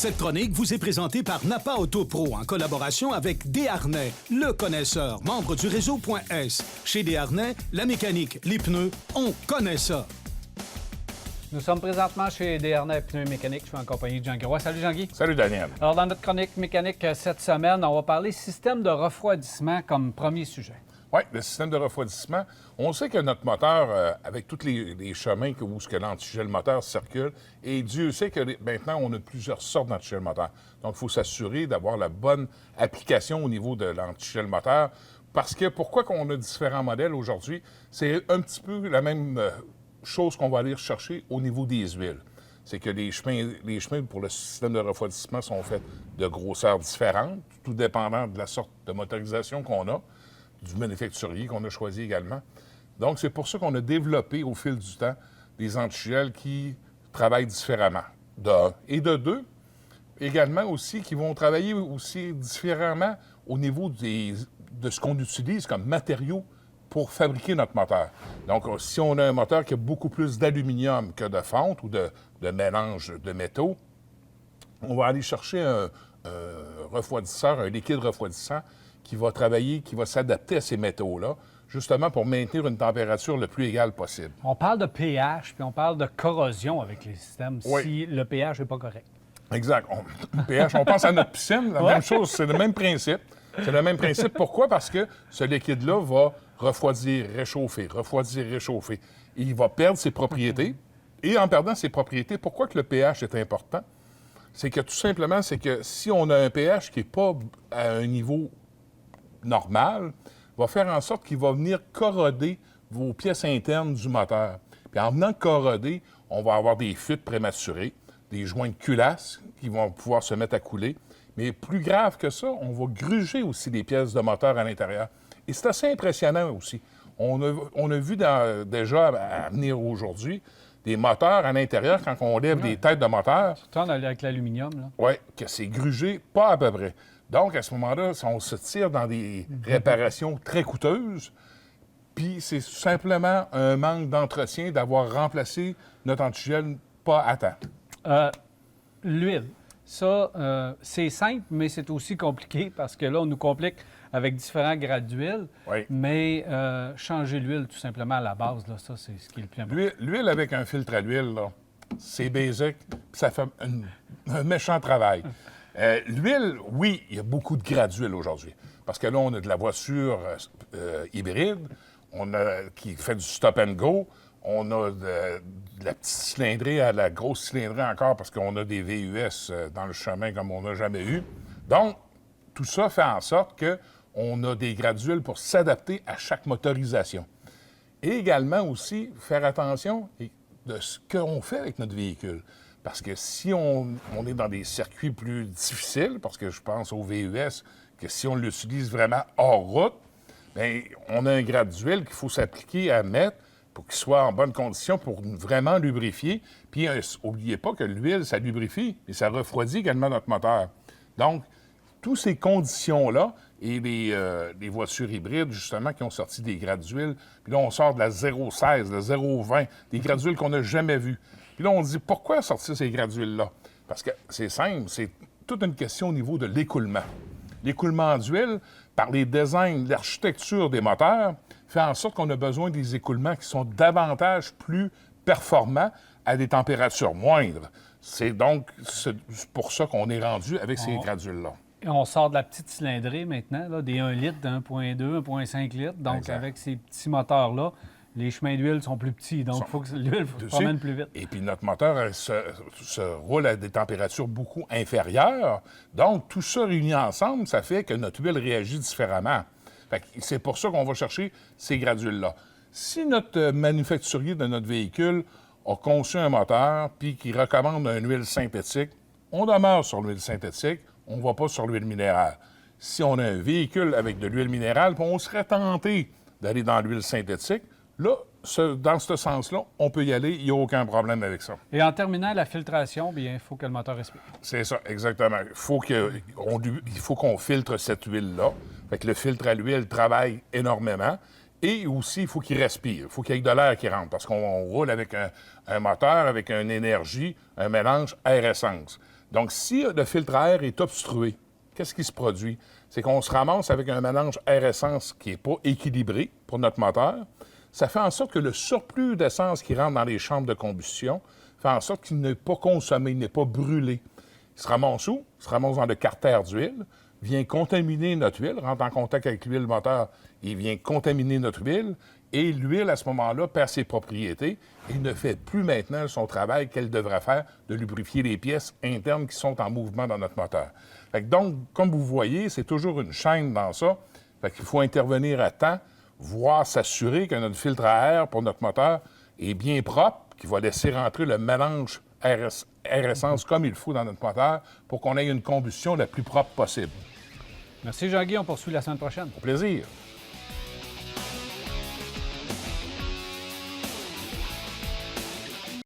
Cette chronique vous est présentée par Napa Auto Pro en collaboration avec Desharnais, le connaisseur, membre du réseau .S. Chez Desharnais, la mécanique, les pneus, on connaît ça. Nous sommes présentement chez Desharnais Pneus Mécaniques. Je suis en compagnie de Jean Guiroy. Salut Jean-Guy. Salut Daniel. Alors, dans notre chronique mécanique cette semaine, on va parler système de refroidissement comme premier sujet. Oui, le système de refroidissement. On sait que notre moteur, avec tous les chemins où l'antigel moteur circule, et Dieu sait que maintenant, on a plusieurs sortes d'antigel moteur. Donc, il faut s'assurer d'avoir la bonne application au niveau de l'antigel moteur. Parce que pourquoi qu'on a différents modèles aujourd'hui? C'est un petit peu la même chose qu'on va aller chercher au niveau des huiles. C'est que les chemins pour le système de refroidissement sont faits de grosseurs différentes, tout dépendant de la sorte de motorisation qu'on a, du manufacturier qu'on a choisi également. Donc, c'est pour ça qu'on a développé au fil du temps des antigels qui travaillent différemment, de un. Et de deux, également aussi, qui vont travailler aussi différemment au niveau de ce qu'on utilise comme matériaux pour fabriquer notre moteur. Donc, si on a un moteur qui a beaucoup plus d'aluminium que de fonte ou de mélange de métaux, on va aller chercher un refroidisseur, un liquide refroidissant qui va travailler, qui va s'adapter à ces métaux-là, justement pour maintenir une température le plus égale possible. On parle de pH, puis on parle de corrosion avec les systèmes, oui. Si le pH n'est pas correct. Exact. pH, on pense à notre piscine, la même chose, c'est le même principe. C'est le même principe. Pourquoi? Parce que ce liquide-là va refroidir, réchauffer, refroidir, réchauffer. Et il va perdre ses propriétés. Et en perdant ses propriétés, pourquoi que le pH est important? C'est que tout simplement, c'est que si on a un pH qui n'est pas à un niveau normal, va faire en sorte qu'il va venir corroder vos pièces internes du moteur. Puis en venant corroder, on va avoir des fuites prématurées, des joints de culasse qui vont pouvoir se mettre à couler. Mais plus grave que ça, on va gruger aussi les pièces de moteur à l'intérieur. Et c'est assez impressionnant aussi. On a vu déjà à venir aujourd'hui des moteurs à l'intérieur, quand on lève des têtes de moteur. Surtout avec l'aluminium, là. Oui, que c'est grugé, pas à peu près. Donc, à ce moment-là, on se tire dans des réparations très coûteuses, puis c'est simplement un manque d'entretien d'avoir remplacé notre antigel pas à temps. L'huile. Ça, c'est simple, mais c'est aussi compliqué parce que là, on nous complique avec différents grades d'huile. Oui. Mais changer l'huile, tout simplement, à la base, là, ça, c'est ce qui est le plus important. L'huile avec un filtre à l'huile, là, c'est basic, puis ça fait un méchant travail. L'huile, oui, il y a beaucoup de grades d'huile aujourd'hui. Parce que là, on a de la voiture hybride, qui fait du stop and go. On a de la petite cylindrée à la grosse cylindrée encore parce qu'on a des VUS dans le chemin comme on n'a jamais eu. Donc, tout ça fait en sorte qu'on a des grades d'huile pour s'adapter à chaque motorisation. Et également aussi, faire attention de ce qu'on fait avec notre véhicule. Parce que si on est dans des circuits plus difficiles, parce que je pense au VUS, que si on l'utilise vraiment hors route, bien, on a un grade d'huile qu'il faut s'appliquer à mettre pour qu'il soit en bonne condition pour vraiment lubrifier. Puis, n'oubliez pas que l'huile, ça lubrifie, mais ça refroidit également notre moteur. Donc, toutes ces conditions-là, et les voitures hybrides, justement, qui ont sorti des grades d'huile, puis là, on sort de la 0,16, la 0,20, des grades d'huile qu'on n'a jamais vus. Puis là, on dit, pourquoi sortir ces grades d'huile-là? Parce que c'est simple, c'est toute une question au niveau de l'écoulement. L'écoulement d'huile, par les designs, l'architecture des moteurs, fait en sorte qu'on a besoin des écoulements qui sont davantage plus performants à des températures moindres. C'est donc pour ça qu'on est rendu avec ces grades d'huile-là. Et on sort de la petite cylindrée maintenant, là, des 1 litre, de 1,2, 1,5 litres. Donc, exact. Avec ces petits moteurs-là, les chemins d'huile sont plus petits. Donc, il faut que l'huile se promène plus vite. Et puis, notre moteur se roule à des températures beaucoup inférieures. Donc, tout ça réuni ensemble, ça fait que notre huile réagit différemment. C'est pour ça qu'on va chercher ces grades d'huile-là. Si notre manufacturier de notre véhicule a conçu un moteur puis qu'il recommande une huile synthétique, on demeure sur l'huile synthétique, on ne va pas sur l'huile minérale. Si on a un véhicule avec de l'huile minérale, puis on serait tenté d'aller dans l'huile synthétique, là, dans ce sens-là, on peut y aller, il n'y a aucun problème avec ça. Et en terminant la filtration, bien, il faut que le moteur respire. C'est ça, exactement. Il faut qu'on filtre cette huile-là. Fait que le filtre à l'huile travaille énormément. Et aussi, il faut qu'il respire. Il faut qu'il y ait de l'air qui rentre. Parce qu'on roule avec un moteur, avec une énergie, un mélange air-essence. Donc, si le filtre à air est obstrué, qu'est-ce qui se produit? C'est qu'on se ramasse avec un mélange air-essence qui n'est pas équilibré pour notre moteur. Ça fait en sorte que le surplus d'essence qui rentre dans les chambres de combustion fait en sorte qu'il n'est pas consommé, il n'est pas brûlé. Il se ramasse où? Il se ramasse dans le carter d'huile, vient contaminer notre huile, rentre en contact avec l'huile moteur, il vient contaminer notre huile, et l'huile, à ce moment-là, perd ses propriétés et ne fait plus maintenant son travail qu'elle devrait faire de lubrifier les pièces internes qui sont en mouvement dans notre moteur. Fait que donc, comme vous voyez, c'est toujours une chaîne dans ça. Fait qu'il faut intervenir à temps, voire s'assurer que notre filtre à air pour notre moteur est bien propre, qu'il va laisser rentrer le mélange air-essence comme il faut dans notre moteur pour qu'on ait une combustion la plus propre possible. Merci Jean-Guy, on poursuit la semaine prochaine. Au plaisir.